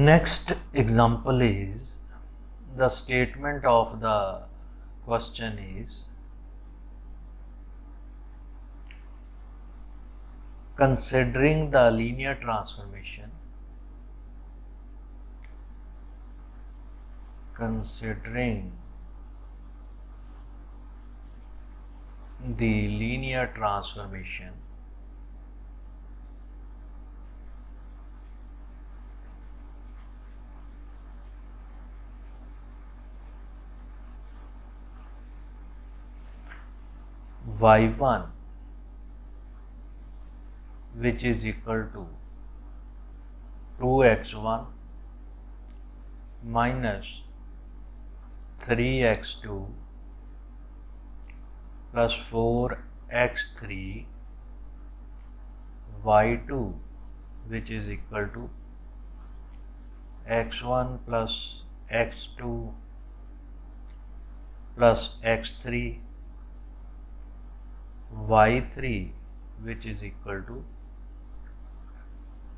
Next example is the statement of the question is considering the linear transformation y1 which is equal to 2x1 minus 3x2 plus 4x3, y2 which is equal to x1 plus x2 plus x3, y3 which is equal to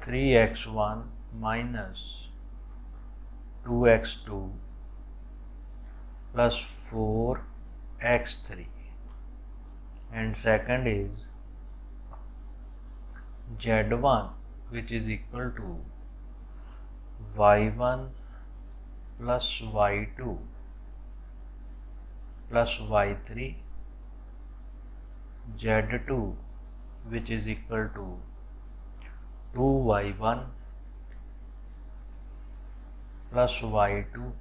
3x1 minus 2x2 plus 4x3, and second is z1 which is equal to y1 plus y2 plus y3, z2 which is equal to 2y1 plus y2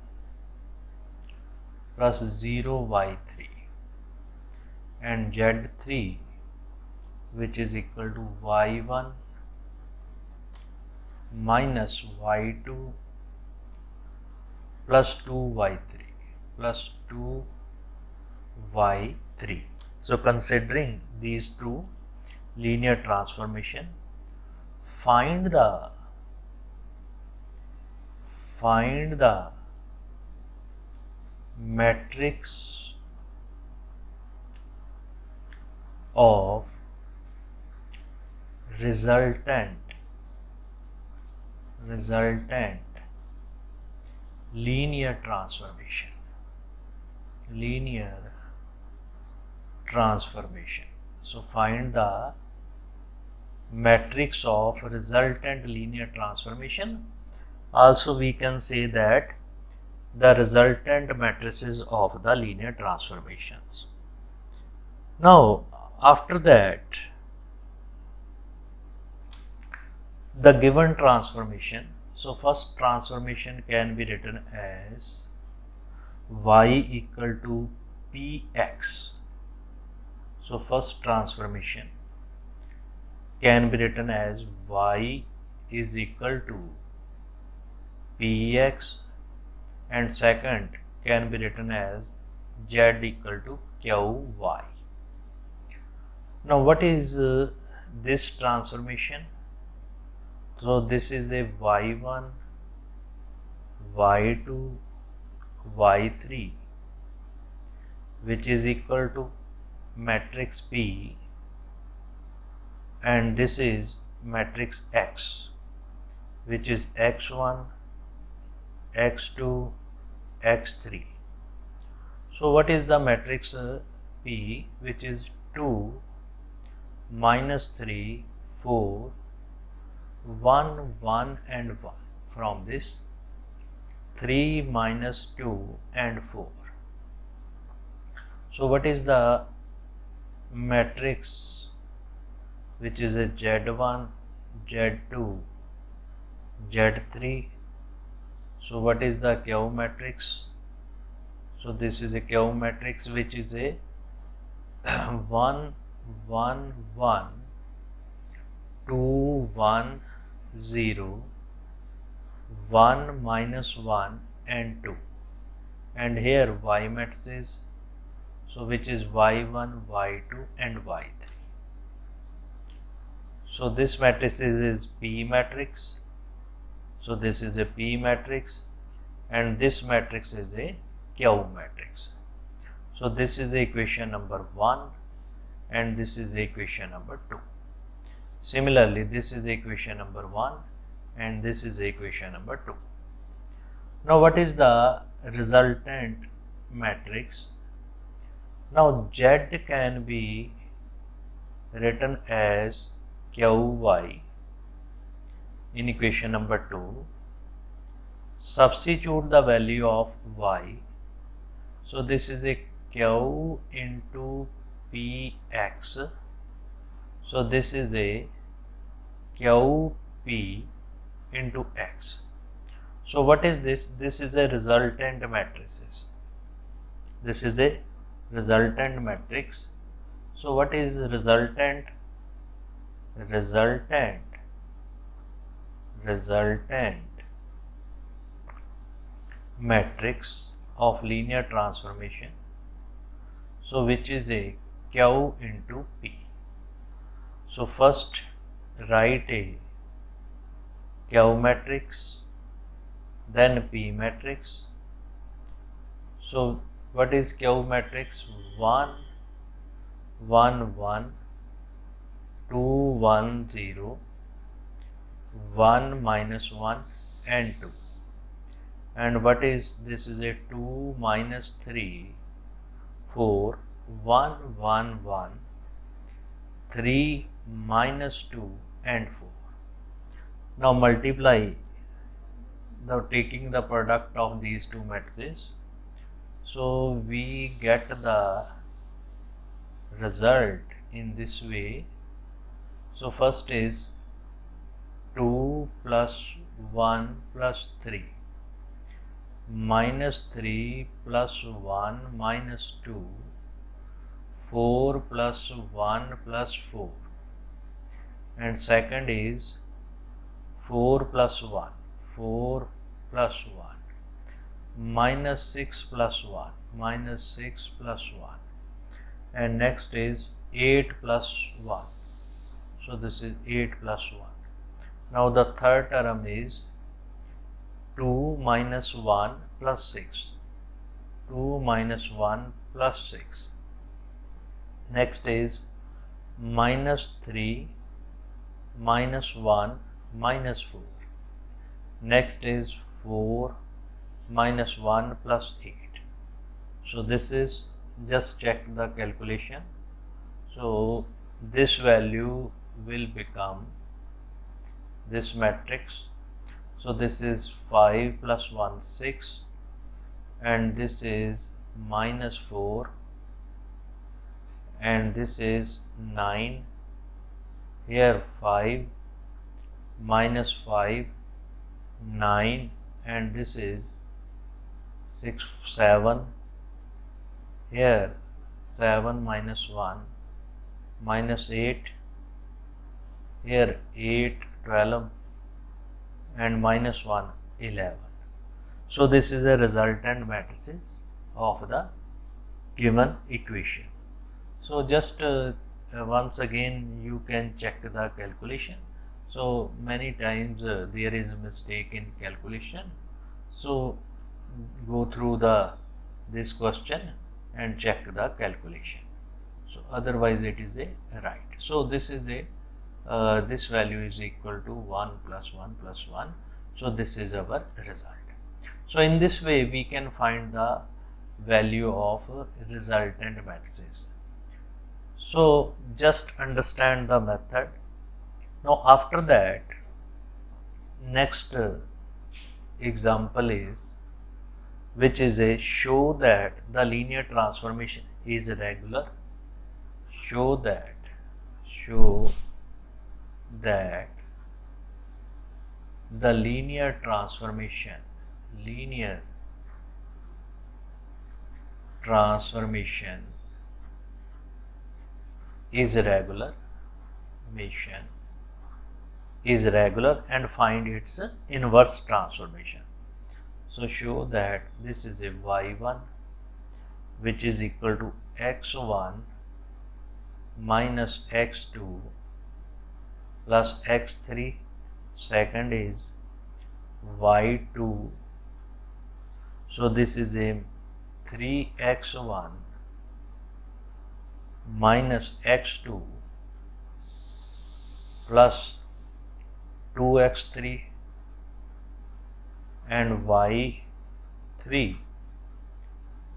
plus 0y3, and z3 which is equal to y1 minus y2 plus 2y3 plus 2y3. So considering these two linear transformation, find the matrix of resultant linear transformation. So find the matrix of resultant linear transformation. Also we can say that the resultant matrices of the linear transformations. Now after that, the given transformation. So first transformation can be written as y equal to px. So first transformation can be written as y is equal to px, and second can be written as z equal to qy. Now what is this transformation? So this is a y1, y2, y3 which is equal to matrix P, and this is matrix X which is x1, x2, x3. So what is the matrix P, which is 2 minus 3, 4, 1, 1 and 1. From this 3 minus 2 and 4. So what is the matrix which is a z1, z2, z3? So what is the Q matrix? So this is a Q matrix which is a 1, 1, 1, 2, 1, 0, 1 minus 1 and 2, and here Y matrices, so which is y1, y2 and y3. So this matrix is P matrix. So this is a P matrix, and this matrix is a Q matrix. So this is equation number 1, and this is equation number 2. Similarly, this is equation number 1, and this is equation number 2. Now what is the resultant matrix? Now Z can be written as Qy in equation number 2. Substitute the value of y. So this is a Q into Px. So this is a Qp into x. So what is this? This is a resultant matrices. This is a resultant matrix. So what is resultant? Resultant matrix of linear transformation. So which is a Q into P. So first write a Q matrix, then P matrix. So what is Q matrix? 1, 1, 1, 2, 1, 0, 1, minus 1 and 2. And what is this? Is a 2, minus 3, 4, 1, 1, 1, 3, minus 2 and 4. Now multiply, now taking the product of these two matrices. So we get the result in this way. So first is 2 plus 1 plus 3 minus 3 plus 1 minus 2, 4 plus 1 plus 4, and second is 4 plus 1, 4 plus 1, minus 6 plus 1, minus 6 plus 1, and next is 8 plus 1. So this is 8 plus 1. Now the third term is 2 minus 1 plus 6, 2 minus 1 plus 6. Next is minus 3 minus 1 minus 4. Next is 4 minus 1 plus 8. So this is, just check the calculation. So this value will become this matrix. So this is 5 plus 1, 6, and this is minus 4, and this is 9. Here 5 minus 5, 9, and this is 6, 7. Here 7 minus 1, minus 8. Here 8, 12, and minus 1, 11. So this is a resultant matrices of the given equation. So just once again you can check the calculation. So many times there is a mistake in calculation. So go through this question and check the calculation. So otherwise it is a right. So this is a this value is equal to 1 plus 1 plus 1. So this is our result. So in this way we can find the value of resultant matrices. So just understand the method. Now after that, next example is, which is a show that the linear transformation is regular. Show that the linear transformation is regular and find its inverse transformation. So show that this is a y1 which is equal to x1 minus x2 plus x3. Second is y2. So this is a 3x1 minus x2 plus 2x3, and y 3,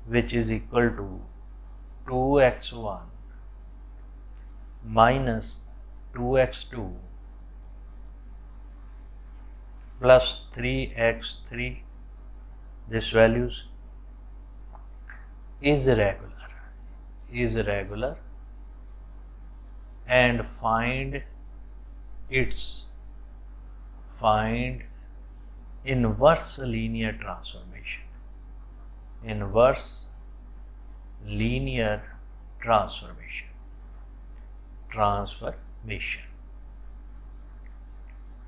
which is equal to 2x1 minus 2x2 plus 3x3, this values is regular, and find inverse linear transformation.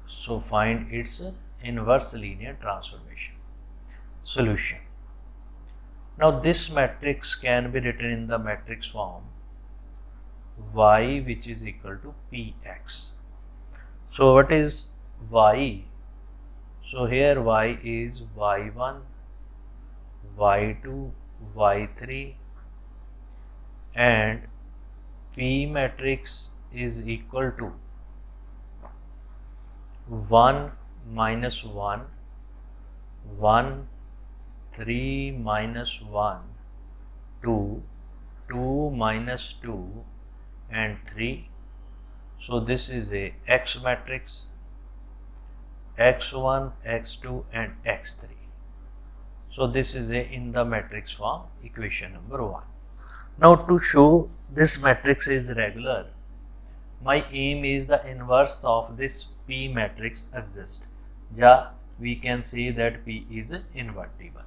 So find its inverse linear transformation. Solution. Now this matrix can be written in the matrix form y, which is equal to px. So what is y? So here y is y1, y2, y3, and P matrix is equal to 1 minus 1, 1, 3 minus 1, 2, 2 minus 2, and 3. So this is a X matrix, x1, x2, and x3. So this is a in the matrix form, equation number 1. Now to show this matrix is regular, my aim is the inverse of this P matrix exists. Yeah, we can say that P is invertible.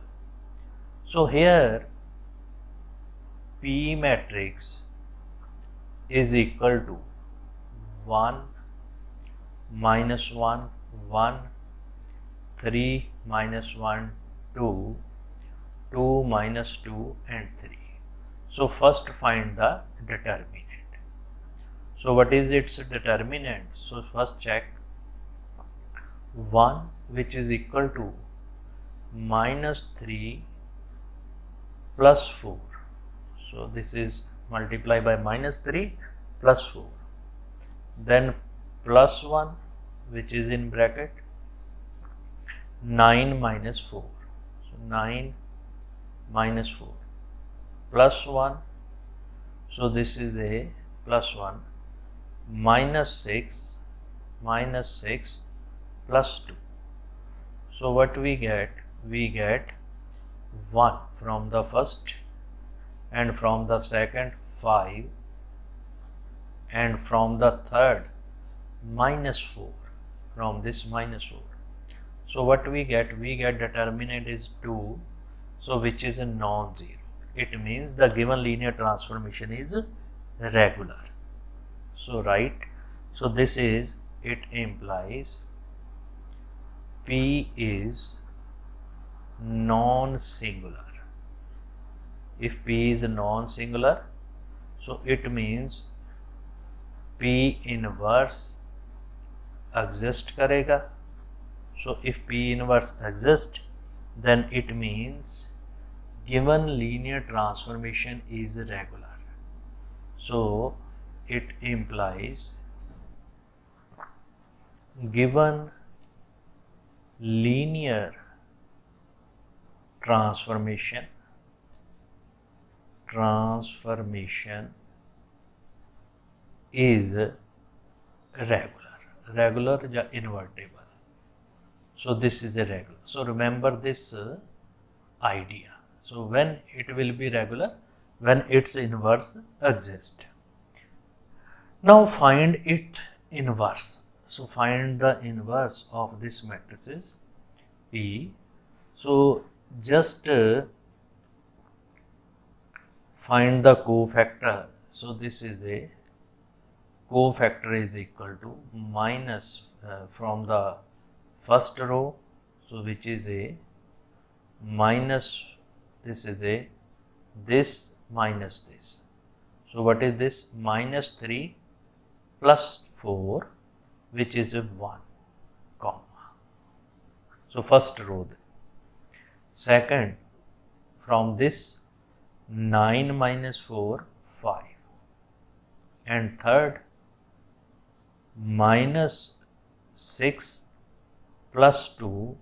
So here P matrix is equal to 1 minus 1, 1, 3 minus 1, 2, 2 minus 2, and 3. So first find the determinant. So what is its determinant? So first check 1, which is equal to minus 3 plus 4. So this is multiply by minus 3 plus 4. Then plus 1, which is in bracket 9 minus 4. So 9 minus 4 plus 1. So this is a plus 1 minus 6 plus 2. So what we get? We get 1 from the first, and from the second 5, and from the third minus 4, from this minus 4. So what we get? We get determinant is 2, so which is a non-zero. It means the given linear transformation is regular. So right, so this is, it implies P is non-singular. If P is non-singular, so it means P inverse exist karega. So if P inverse exists, then it means given linear transformation is regular. So it implies given linear transformation is regular or invertible. So this is a regular. So remember this idea. So when it will be regular? When its inverse exists. Now find its inverse. So find the inverse of this matrices P. So just find the cofactor. So this is a cofactor is equal to minus from the first row, so which is a minus, this is a this minus this. So what is this? Minus 3 plus 4, which is a 1, comma. So first row. Second, from this 9 minus 4, 5. And third, minus 6 plus 2,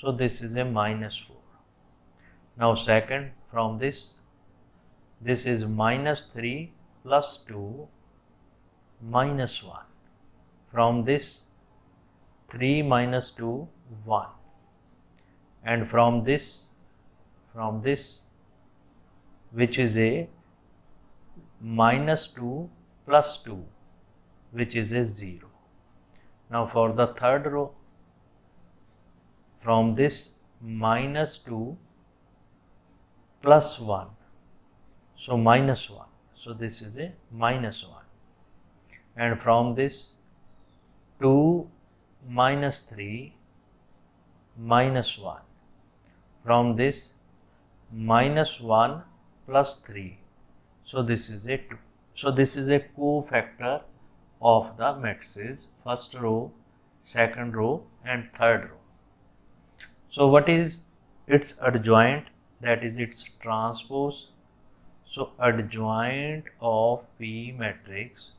so this is a minus 4. Now second, from this is minus 3 plus 2 minus 1. From this 3 minus 2 1. And from this which is a minus 2 plus 2 which is a 0. Now for the third row, from this minus 2 plus 1, so minus 1, so this is a minus 1. And from this 2 minus 3 minus 1. From this minus 1 plus 3, so this is a 2. So this is a cofactor of the matrices, first row, second row and third row. So what is its adjoint? That is its transpose. So adjoint of P matrix,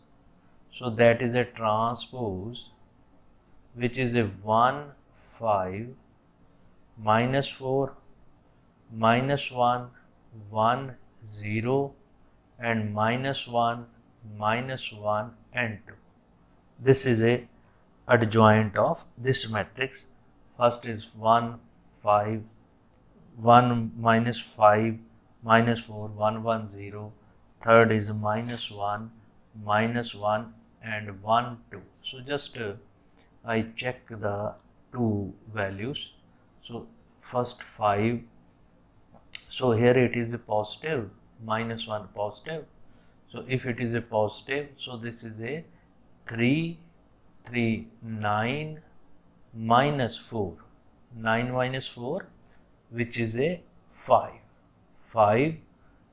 so that is a transpose which is a 1 5 minus 4 minus 1 1 0 and minus 1 minus 1 and 2. This is a adjoint of this matrix. First is 1 5 1 minus 5 minus 4 1 1 0. Third is minus 1 minus 1 and 1 2. So just I check the two values. So first 5, so here it is a positive, minus 1 positive. So if it is a positive, so this is a 3 3 9 minus 4, 9 minus 4 which is a 5 5.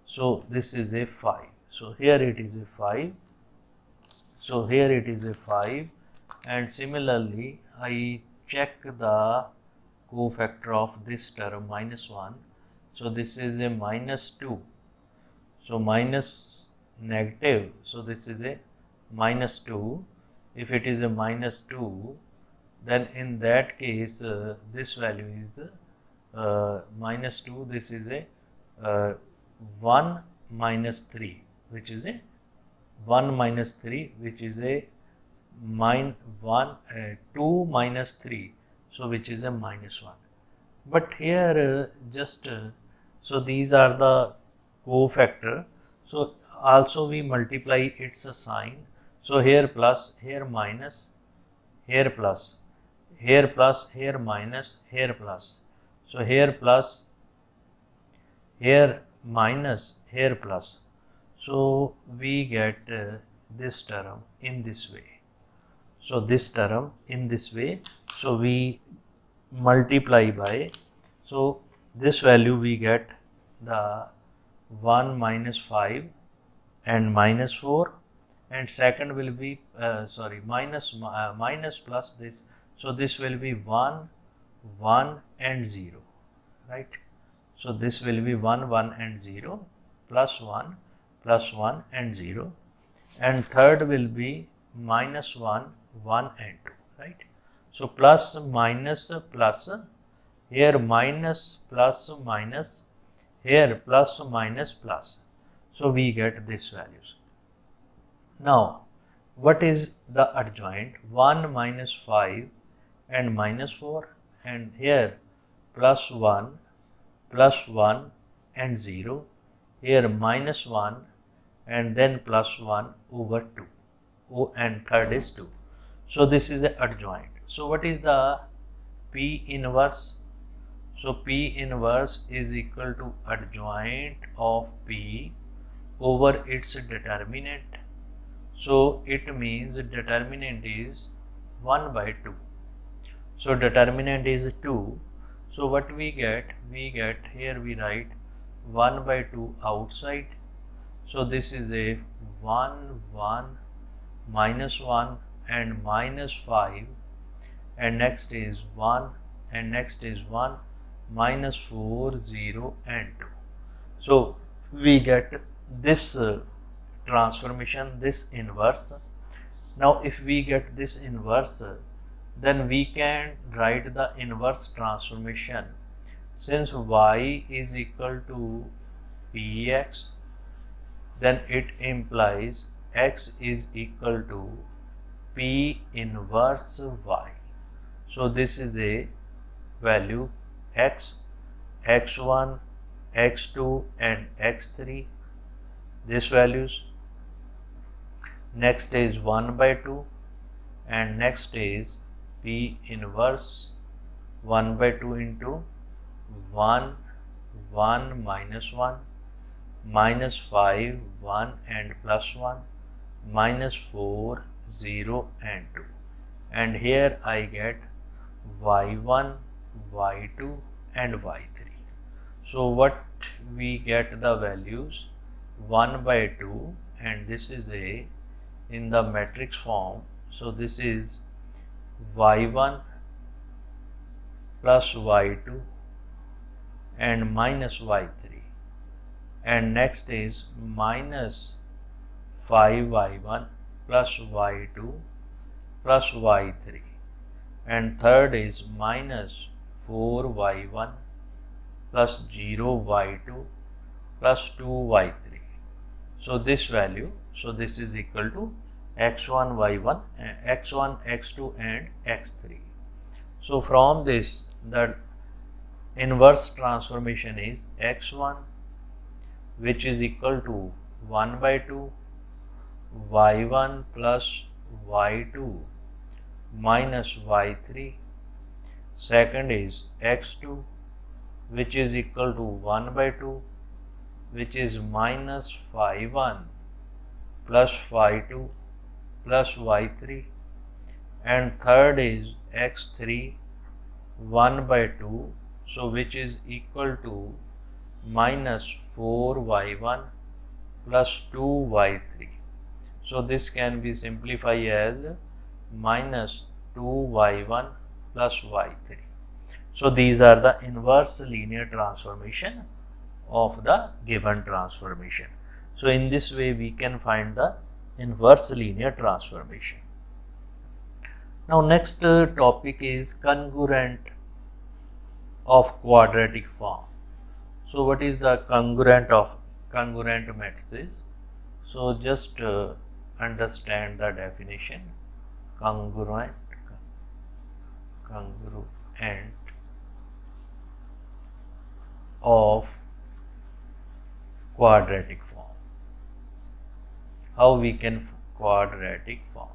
So this is a 5. So here it is a 5. So here it is a 5. And similarly I check the cofactor of this term minus 1. So this is a minus 2. So minus negative. So this is a minus 2. If it is a minus 2, then in that case this value is minus 2. This is a 1 minus 3 which is a 1 minus 3 which is a 2 minus 3, so which is a minus 1. But here so these are the cofactor. So also we multiply its sign. So here plus, here minus, here plus, here plus, here minus, here plus. So here plus, here minus, here plus. So we get this term in this way. So this term in this way. So we multiply by, so this value we get the 1 minus 5 and minus 4, and second will be minus plus this. So this will be 1 1 and 0, right? So this will be 1 1 and 0 plus 1 and 0, and third will be minus 1 1 and 2, right? So plus minus plus, here minus plus minus, here plus minus plus. So we get these values. Now what is the adjoint? 1 minus 5 and minus 4, and here plus 1 and 0, here minus 1 and then plus 1 over 2. Oh, and third is 2. So this is an adjoint. So what is the P inverse? So P inverse is equal to adjoint of P over its determinant. So it means determinant is 1 by 2. So determinant is 2. So what we get? We get, here we write 1 by 2 outside. So this is a 1 1 minus 1 and minus 5, and next is 1 and next is 1 minus 4 0 and 2. So we get this transformation, this inverse. Now if we get this inverse, then we can write the inverse transformation since y is equal to px, then it implies x is equal to p inverse y. So this is a value x, x1, x2 and x3, these values. Next is 1 by 2 and next is p inverse 1 by 2 into 1, 1 minus 1, minus 5, 1 and plus 1, minus 4, 0 and 2. And here I get y1, y2 and y3. So what we get the values 1 by 2, and this is a in the matrix form. So this is y1 plus y2 and minus y3, and next is minus 5y1 plus y2 plus y3, and third is minus 4y1 plus 0y2 plus 2y3. So this value, so this is equal to x1, y1, x1, x2 and x3. So from this, the inverse transformation is x1, which is equal to 1 by 2 y1 plus y2 minus y3. Second is x2, which is equal to 1 by 2, which is minus y1 plus y2 plus y3. And third is x3, 1 by 2, so which is equal to minus 4y1 plus 2y3. So this can be simplified as minus 2y1 plus y3. So these are the inverse linear transformation of the given transformation. So in this way we can find the inverse linear transformation. Now next topic is congruent of quadratic form. So what is the congruent of congruent matrices? So just understand the definition. Congruent of quadratic form. How we can quadratic form?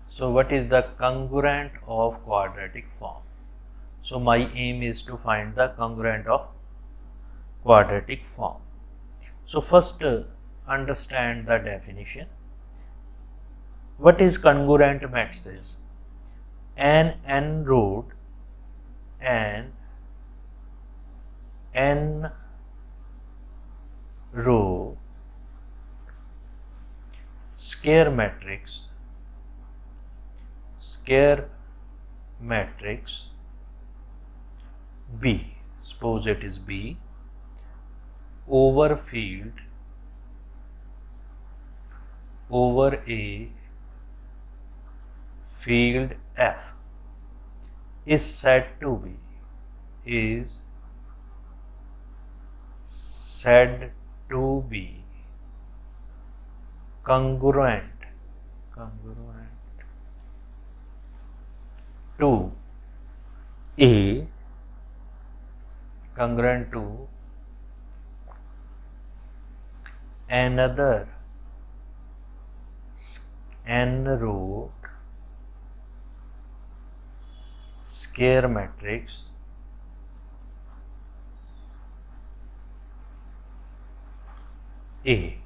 So what is the congruent of quadratic form? So my aim is to find the congruent of quadratic form. So first understand the definition. What is congruent matrices? An n-row square matrix B, suppose it is B, over a field F is said to be congruent to another n-row square matrix A,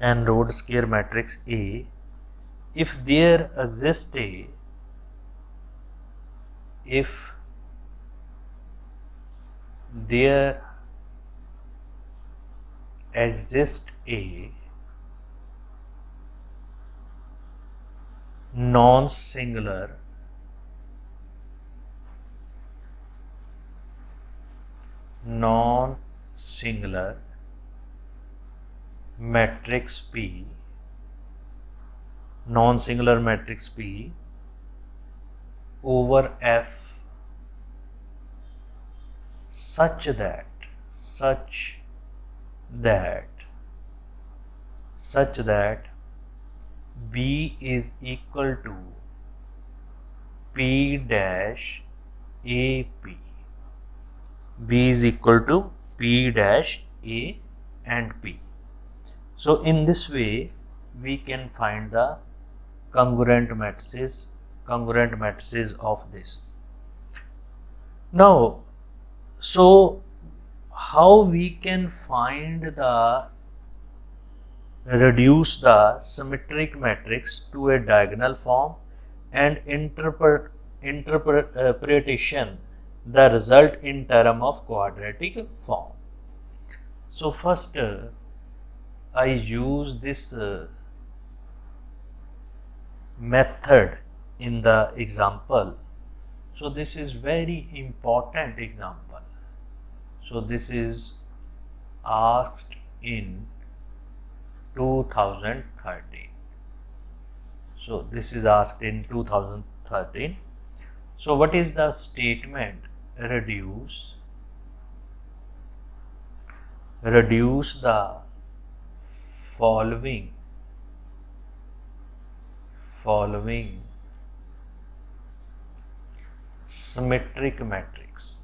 n-row square matrix A, if there exists a non-singular matrix P, over F such that B is equal to P dash AP. B is equal to P dash A and P. So in this way we can find the congruent matrices of this. Now, so how we can reduce the symmetric matrix to a diagonal form and interpretation the result in term of quadratic form. So first I use this method in the example. So this is very important example. So this is asked in 2013. So this is asked in 2013. So what is the statement? Reduce the following symmetric matrix.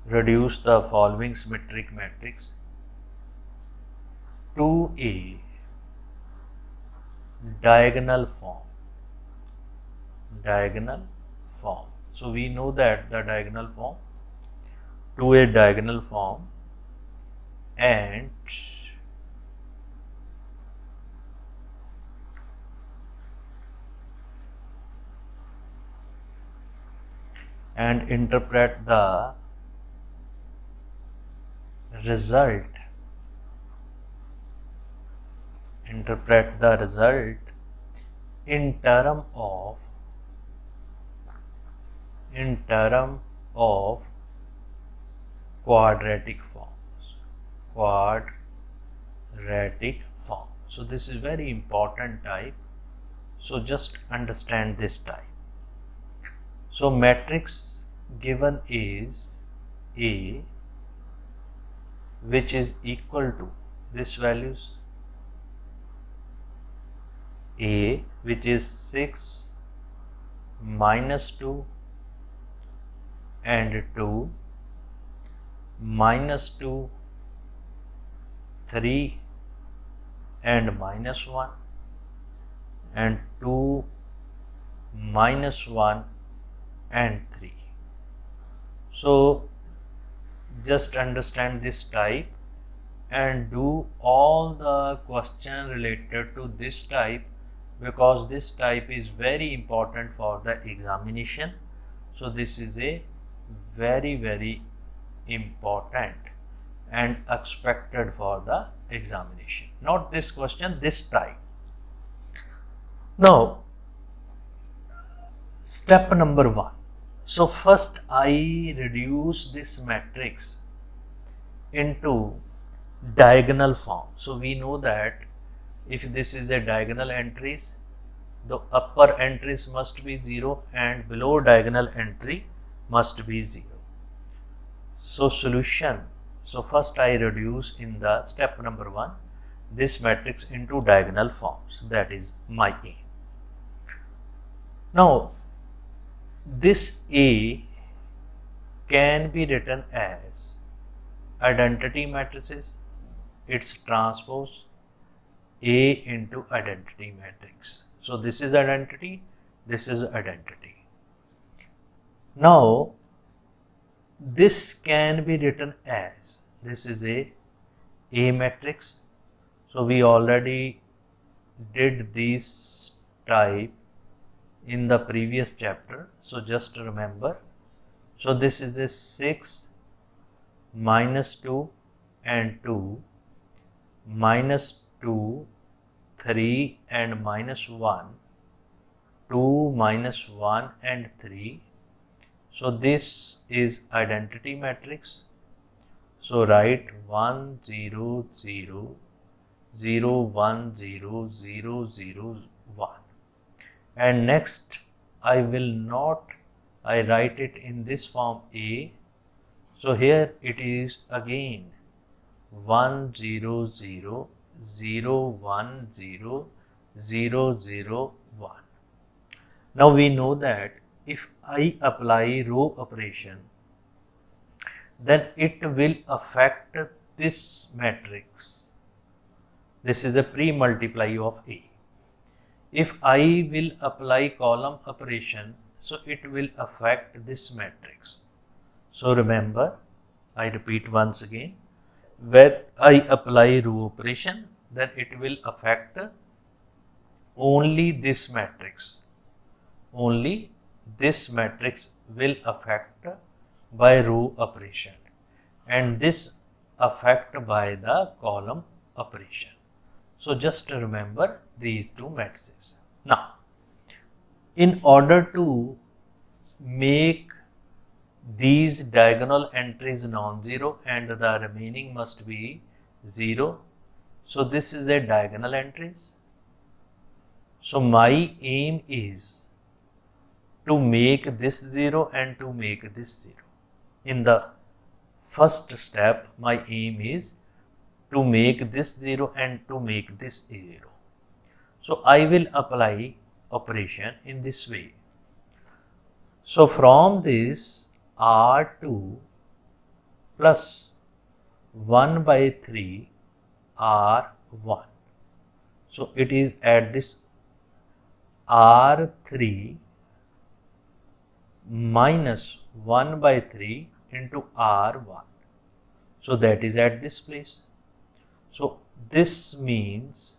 Reduce the following symmetric matrix to a diagonal form. So we know that the diagonal form, to a diagonal form, and interpret the result in term of quadratic form. So this is very important type. So just understand this type. So matrix given is A, which is equal to this values, A which is 6 minus 2 and 2 minus 2 3 and minus 1 and 2 minus 1 and 3. So just understand this type and do all the question related to this type, because this type is very important for the examination. So this is a very important and expected for the examination. Not this question, this type. Now step number 1. So first I reduce this matrix into diagonal form. So we know that if this is a diagonal entries, the upper entries must be 0 and below diagonal entry must be 0. So solution. So first I reduce in the step number 1 this matrix into diagonal forms. That is my A. Now this A can be written as identity matrices, its transpose, A into identity matrix. So this is identity, this is identity. Now this can be written as, this is a matrix. So we already did this type in the previous chapter. So just remember. So this is a 6 minus 2 and 2 minus 2 3 and minus 1 2 minus 1 and 3. So this is identity matrix. So write 1 0 0 0 1 0 0 0 1. And next I will not, I write it in this form A. So here it is again 1 0 0 0 1 0 0 0 1. Now we know that if I apply row operation, then it will affect this matrix. This is a pre-multiply of A. If I will apply column operation, so it will affect this matrix. So remember, I repeat once again, when I apply row operation, then it will affect only this matrix. Only this matrix will affect by row operation, and this affect by the column operation. So just remember these two matrices. Now, in order to make these diagonal entries non-zero and the remaining must be 0. So this is a diagonal entries. So my aim is to make this 0 and to make this 0. In the first step, my aim is to make this 0 and to make this 0. So I will apply operation in this way. So from this R2 plus 1 by 3 R1. So it is at this R3 minus 1 by 3 into R1. So that is at this place. So this means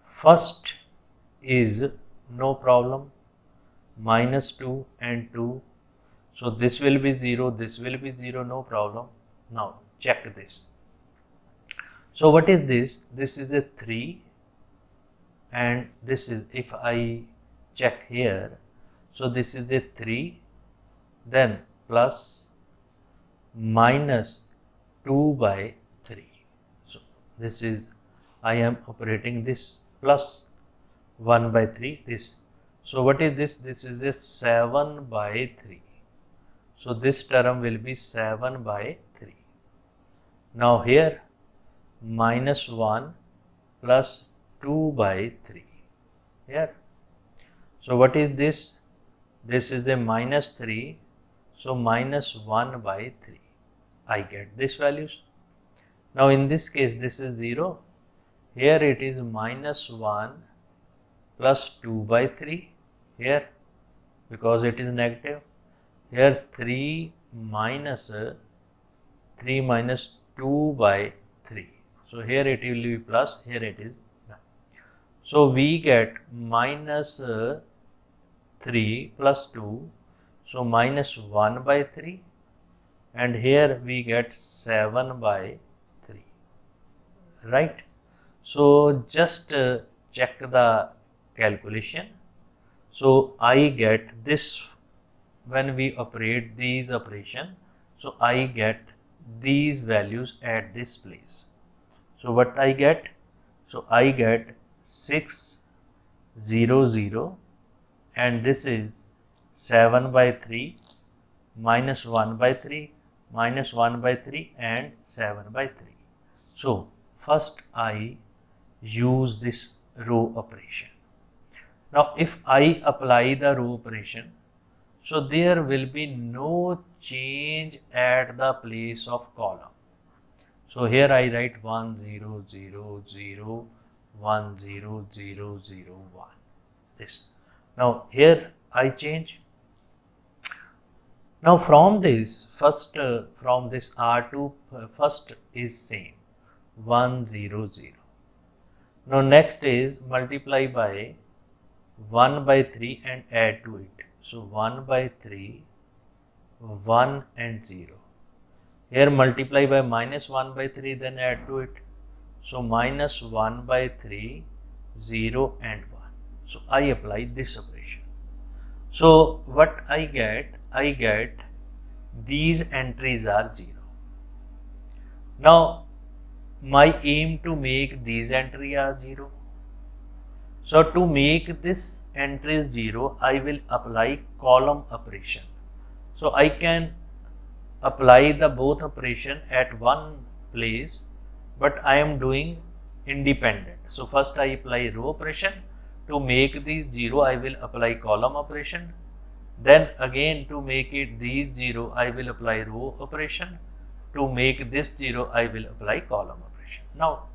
first is no problem, minus 2 and 2. So this will be 0, this will be 0, no problem. Now check this. So what is this? This is a 3 and this is, if I check here, so this is a 3, then plus minus 2 by 3. So this is, I am operating this plus 1 by 3, this. So what is this? This is a 7 by 3. So this term will be 7 by 3. Now here minus 1 plus 2 by 3 here. So what is this? This is a minus 3. So minus 1 by 3. I get this values. Now in this case this is 0. Here it is minus 1 plus 2 by 3 here because it is negative. Here 3 minus 2 by 3. So here it will be plus, here it is none. So we get minus 3 plus 2, so minus 1 by 3, and here we get 7 by 3, right? So just check the calculation. So I get this when we operate these operation. So I get these values at this place. So what I get? So I get 6 0 0 and this is 7 by 3 minus 1 by 3 minus 1 by 3 and 7 by 3. So first I use this row operation. Now if I apply the row operation, so there will be no change at the place of column. So here I write 1 0 0 0 1 0 0 0 1. This. Now here I change. Now from this first, from this R2 first is same 1 0 0. Now next is multiply by 1 by 3 and add to it. So 1 by 3, 1 and 0. Here multiply by minus 1 by 3, then add to it. So minus 1 by 3, 0 and 1. So I apply this operation. So what I get these entries are 0. Now my aim to make these entries are 0. So to make this entry 0, I will apply column operation. So I can apply the both operation at one place, but I am doing independent. So first I apply row operation. To make these 0, I will apply column operation. Then again to make it these 0, I will apply row operation. To make this 0, I will apply column operation. Now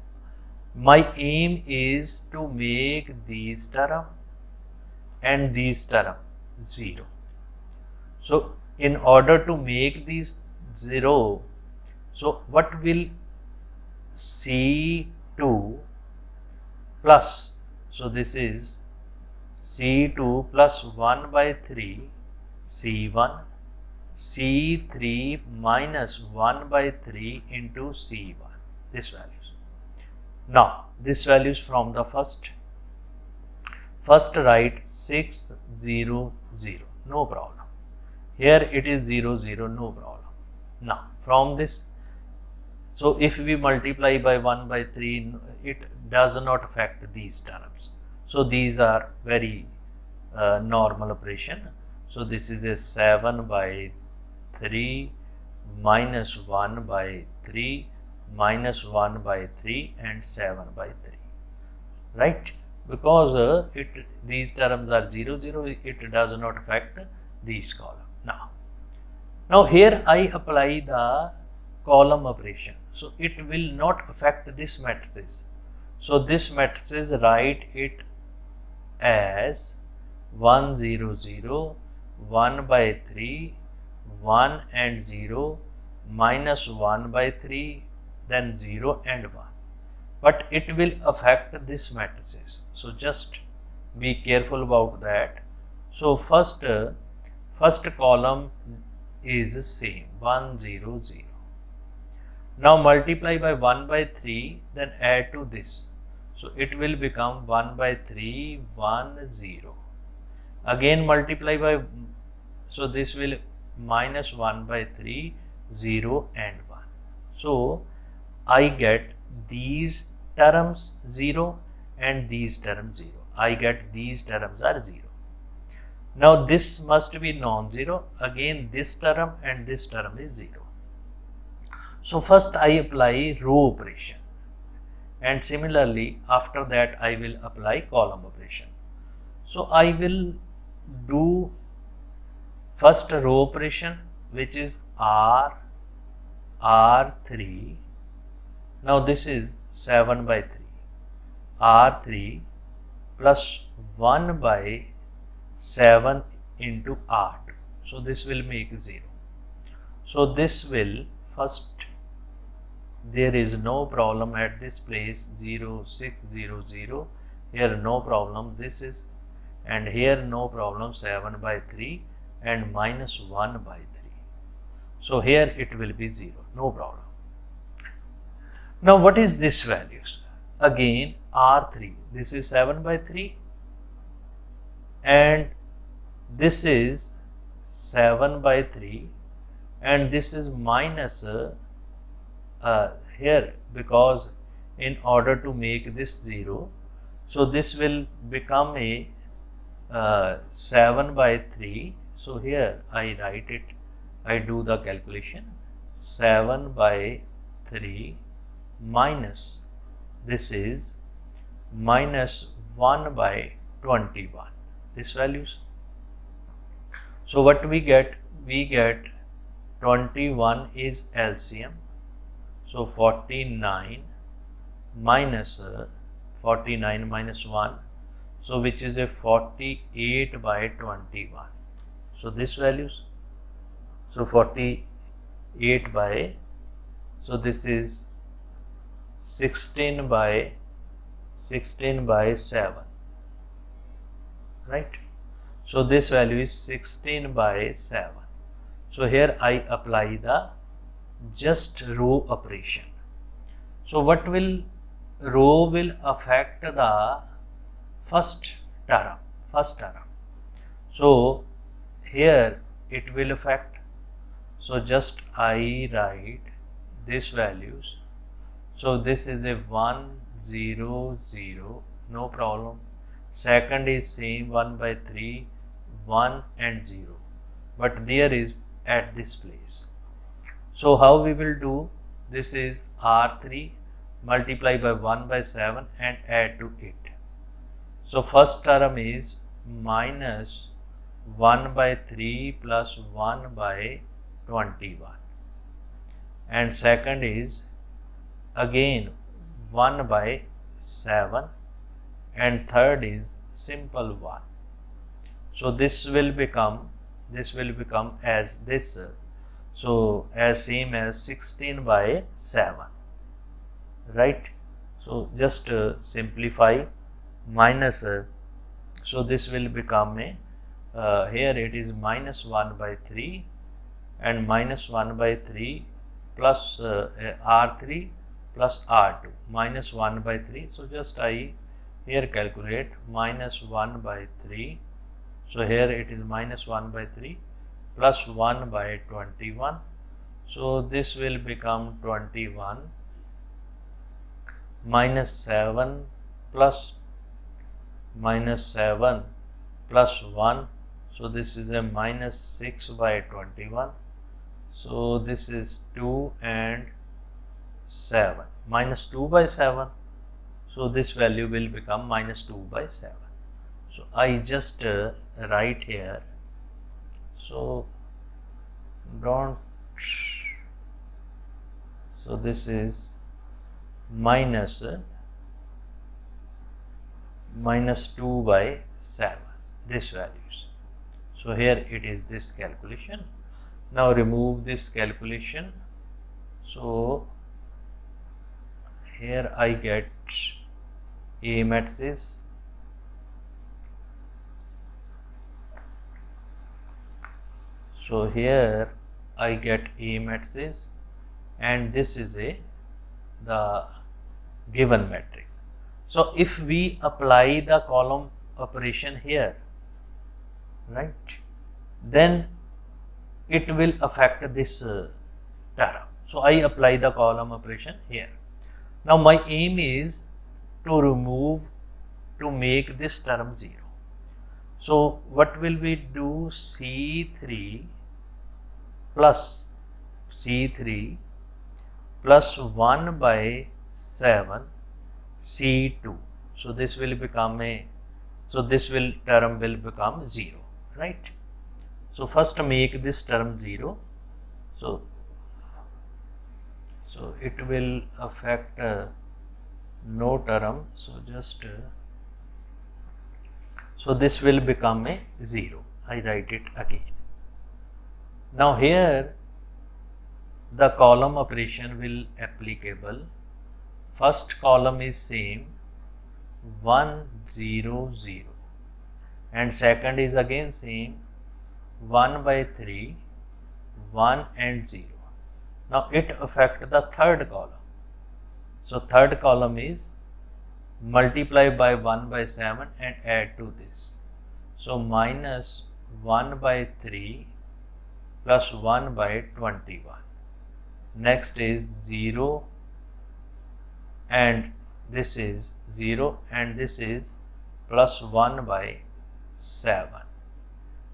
my aim is to make these term and these term 0. So in order to make these 0, so what will C2 plus, so this is C2 plus 1 by 3 C1, C3 minus 1 by 3 into C1, this values. Now this values from the first write 6 0 0, no problem. Here it is 0 0, no problem. Now from this, so if we multiply by 1 by 3, it does not affect these terms. So these are very normal operation. So this is a 7 by 3 minus 1 by 3 minus 1 by 3 and 7 by 3, right? Because these terms are 0 0, it does not affect these column. Now here I apply the column operation, so it will not affect this matrices. So this matrices, write it as 1 0 0, 1 by 3, 1 and 0, minus 1 by 3, then 0 and 1. But it will affect this matrices. So just be careful about that. So first column is same 1 0 0. Now multiply by 1 by 3, then add to this. So it will become 1 by 3 1 0. Again multiply by, so this will minus 1 by 3 0 and 1. So I get these terms 0 and these terms 0. I get these terms are 0. Now this must be non-zero. Again this term and this term is 0. So first I apply row operation, and similarly after that I will apply column operation. So I will do first row operation, which is R3. Now this is 7 by 3, R3 plus 1 by 7 into R2. So this will make 0. So this will first, there is no problem at this place 0 6 0 0, here no problem, this is, and here no problem 7 by 3 and minus 1 by 3. So here it will be 0, no problem. Now what is this values? Again R3, this is 7 by 3 and this is 7 by 3 and this is minus here, because in order to make this 0, so this will become a 7 by 3. So here I write it, I do the calculation, 7 by 3 minus, this is minus 1 by 21, this values. So what we get? We get 21 is LCM. So 49 minus 49 minus 1. So which is a 48 by 21. So this values. So 48 by, so this is 16 by 7, right? So this value is 16 by 7. So here I apply the just row operation. So what will, row will affect the first term. So here it will affect, so just I write this values. So this is a 1 0 0, no problem. Second is same 1 by 3, 1 and 0, but there is at this place. So how we will do? This is R3 multiply by 1 by 7 and add to it. So first term is minus 1 by 3 plus 1 by 21, and second is again 1 by 7, and third is simple 1. So this will become as this, so as same as 16 by 7, right? So just simplify minus, so this will become a here it is minus 1 by 3 and minus 1 by 3 plus R3 plus R2 minus 1 by 3. So just I here calculate minus 1 by 3. So here it is minus 1 by 3 plus 1 by 21. So this will become 21 minus 7 plus 1. So this is a minus 6 by 21. So this is 2 and 7, minus 2 by 7. So this value will become minus 2 by 7. So I just write here. So don't. So this is minus 2 by 7, this values. So here it is this calculation. Now remove this calculation. So here I get A matrices. So here I get A matrices, and this is the given matrix. So if we apply the column operation here, right, then it will affect this term. So I apply the column operation here. Now my aim is to make this term 0. So what will we do? C3 plus 1 by 7 C2. So this will become term will become 0, right? So first make this term 0. So it will affect no term. So just so this will become a 0. I write it again. Now here the column operation will applicable. First column is same 1 0 0, and second is again same 1 by 3, 1 and 0. Now it affect the third column. So third column is multiply by 1 by 7 and add to this. So minus 1 by 3 plus 1 by 21. Next is 0, and this is 0, and this is plus 1 by 7,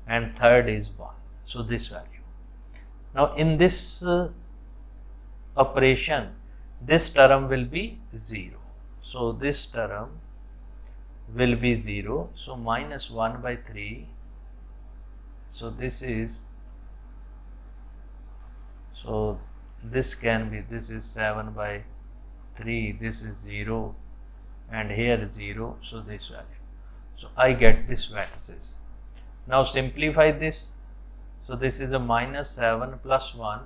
and third is 1. So this value. Now in this operation, this term will be 0. So this term will be 0. So minus 1 by 3. So this is, so this can be, this is 7 by 3, this is 0, and here 0. So this value. So I get this matrices. Now simplify this. So this is a minus 7 plus 1.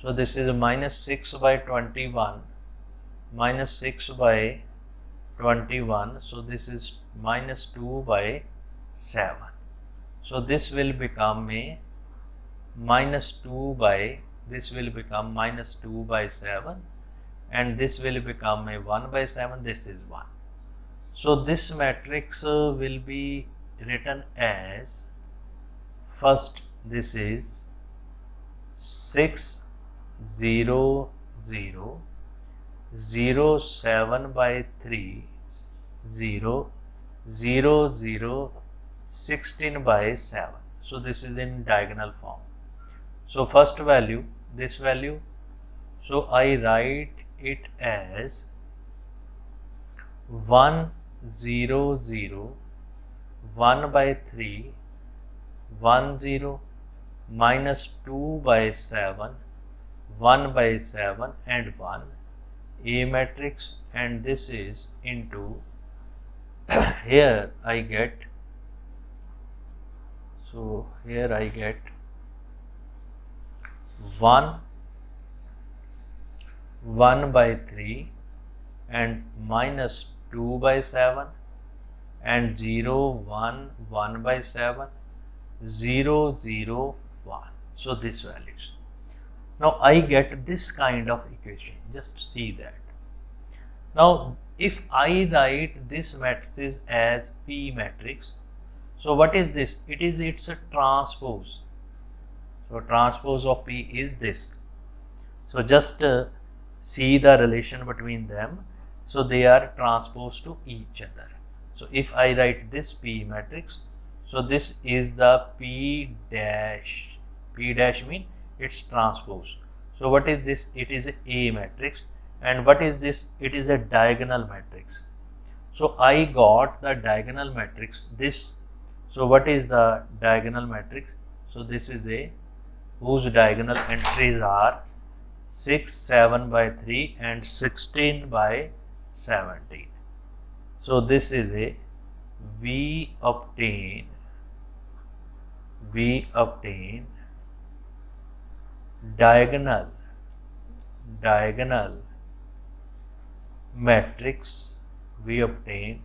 So this is a minus 6 by 21, minus 6 by 21. So this is minus 2 by 7. So this will become a minus 2 by, this will become minus 2 by 7, and this will become a 1 by 7. This is 1. So this matrix will be written as, first this is 6 0, 0, 0, 7 by 3, 0, 0, 0, 16 by 7. So this is in diagonal form. So first value, this value, so I write it as 1, 0, 0, 1 by 3, 1, 0, minus 2 by 7, 1 by 7 and 1, A matrix, and this is into here I get, so here I get 1, 1 by 3 and minus 2 by 7 and 0, 1, 1 by 7, 0, 0, 1. So this values. Now I get this kind of equation, just see that. Now if I write this matrices as P matrix, so what is this? It's a transpose. So transpose of P is this. So just see the relation between them. So they are transposed to each other. So if I write this P matrix, so this is the P dash. P dash mean it's transpose. So what is this? It is A matrix. And what is this? It is a diagonal matrix. So I got the diagonal matrix, this. So what is the diagonal matrix? So this is a whose diagonal entries are 6, 7 by 3 and 16 by 17. So this is a we obtain diagonal matrix, we obtain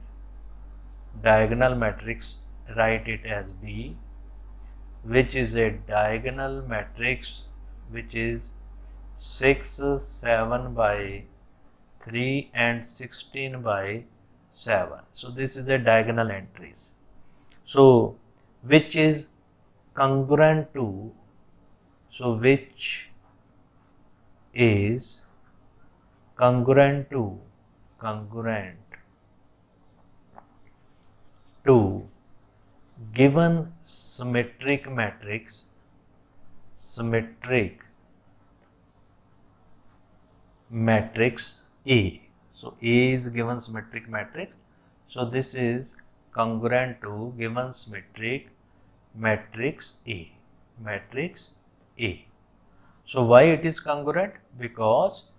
diagonal matrix, write it as B, which is a diagonal matrix which is 6, 7 by 3 and 16 by 7. So this is a diagonal entries. So which is congruent to, so which is congruent to given symmetric matrix, A. So A is given symmetric matrix. So this is congruent to given symmetric matrix A. So why it is congruent? Because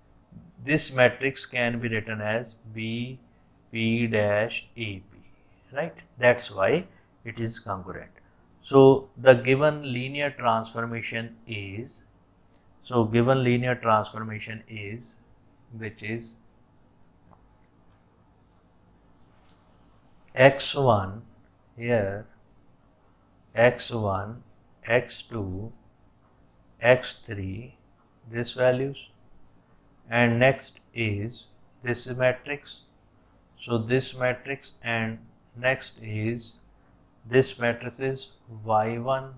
this matrix can be written as B, P dash AP, right? That's why it is congruent. So the given linear transformation is, which is x1 here, x1, x2, x3, this values, and next is this matrix. So this matrix, and next is this matrix is y1,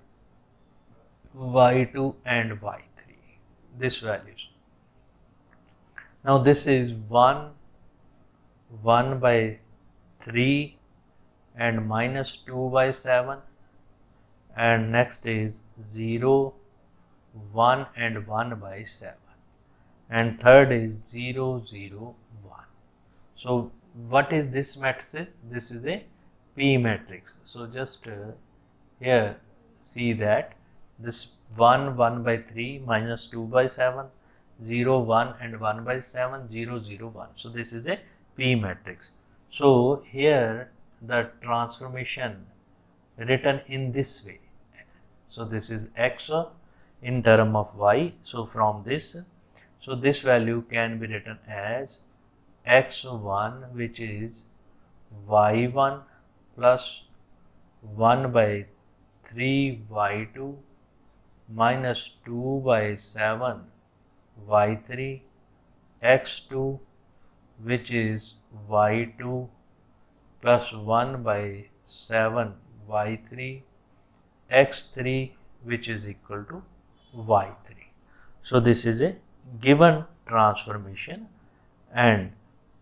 y2 and y3, this values. Now this is 1, 1 by 3 and minus 2 by 7, and next is 0, 1 and 1 by 7, and third is 0, 0, 1. So what is this matrix? This is a P matrix. So just here see that this 1, 1 by 3 minus 2 by 7, 0, 1 and 1 by 7, 0, 0, 1. So this is a P matrix. So here the transformation written in this way. So this is x in term of y. So from this, so this value can be written as x1, which is y1 plus 1 by 3 y2 minus 2 by 7 y3, x2, which is y2 plus 1 by 7 y3, x3, which is equal to y3. So this is a given transformation and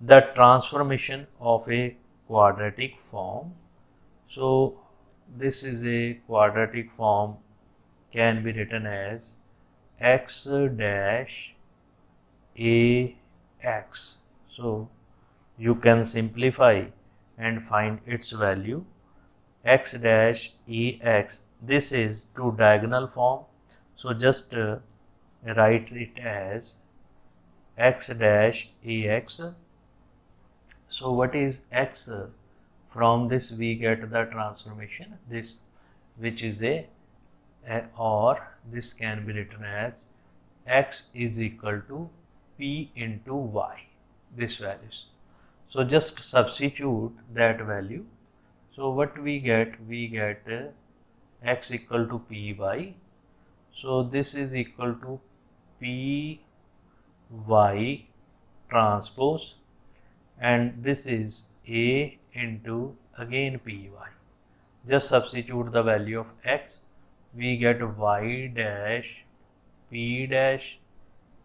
the transformation of a quadratic form. So this is a quadratic form, can be written as x dash ax. So you can simplify and find its value x dash ax. This is two diagonal form. So just write it as x dash ax. So what is x? From this we get the transformation, this which is or this can be written as x is equal to p into y, this values. So just substitute that value. So what we get x equal to p y. So this is equal to p y transpose, and this is a into again py. Just substitute the value of x, we get y dash p dash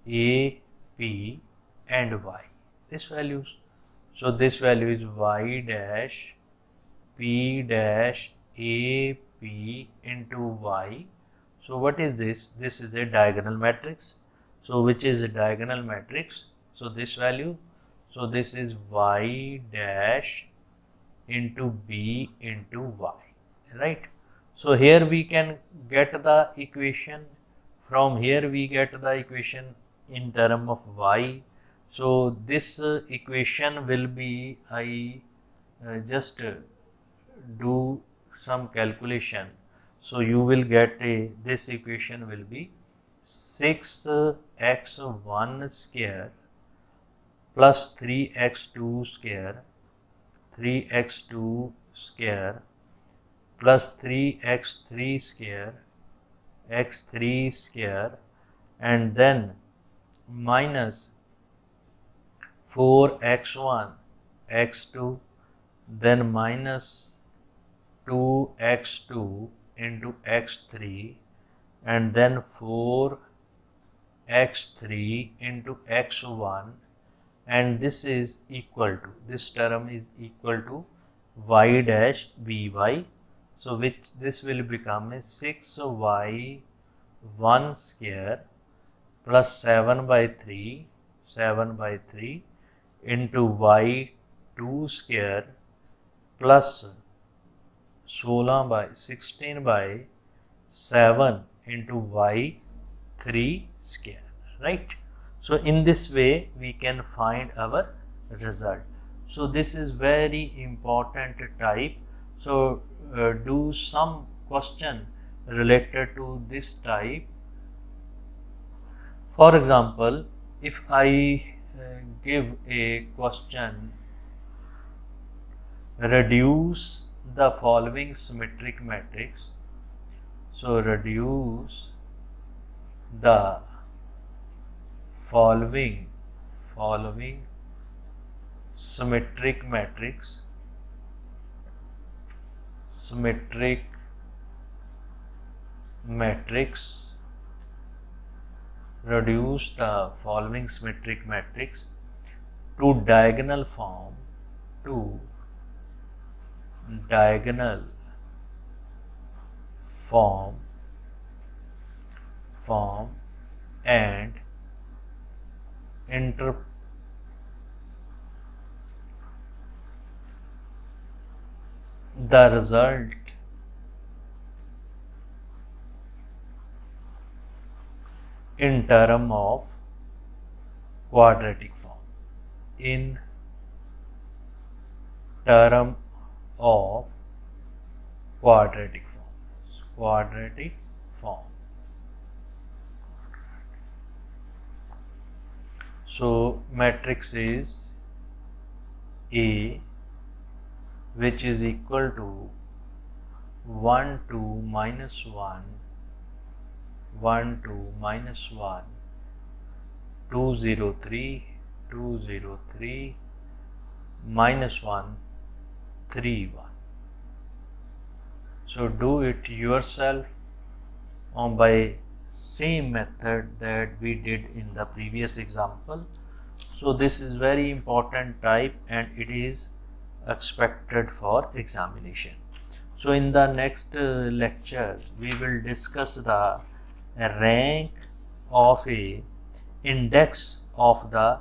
a p and y, this values. So this value is y dash p dash a p into y. So what is this? This is a diagonal matrix. So which is a diagonal matrix? So this value. So this is y dash into b into y, right? So here we can get the equation. From here we get the equation in term of y. So this equation will be, I just do some calculation. So you will get this equation will be 6x1 square plus 3x2 square, 3x2 square plus 3x3 square, x3 square, and then minus 4x1 x2, then minus 2x2 into x3, and then 4x3 into x1, and this is equal to, this term is equal to y dash by. So which this will become a 6y1 square plus 7 by 3 into y2 square plus 16 by 7 into y3 square, right? So in this way we can find our result. So this is very important type. So do some question related to this type. For example, if I give a question, reduce the following symmetric matrix. So reduce the following symmetric matrix, reduce the following symmetric matrix to diagonal form, and the result in term of quadratic form, in term of quadratic form. So matrix is A, which is equal to 1 2 minus 1 1 2 minus 1 2 0 3 2 0 3 minus 1 3 1. So do it yourself by same method that we did in the previous example. So this is very important type and it is expected for examination. So in the next lecture we will discuss the rank of a index of the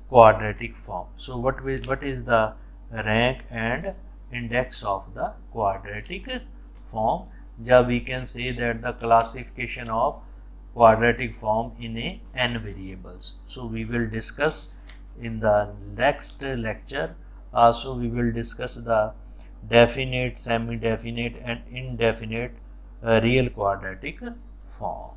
quadratic form. So what is the rank and index of the quadratic form? Ja, we can say that the classification of quadratic form in a n variables. So we will discuss in the next lecture. Also we will discuss the definite, semi-definite and indefinite real quadratic form.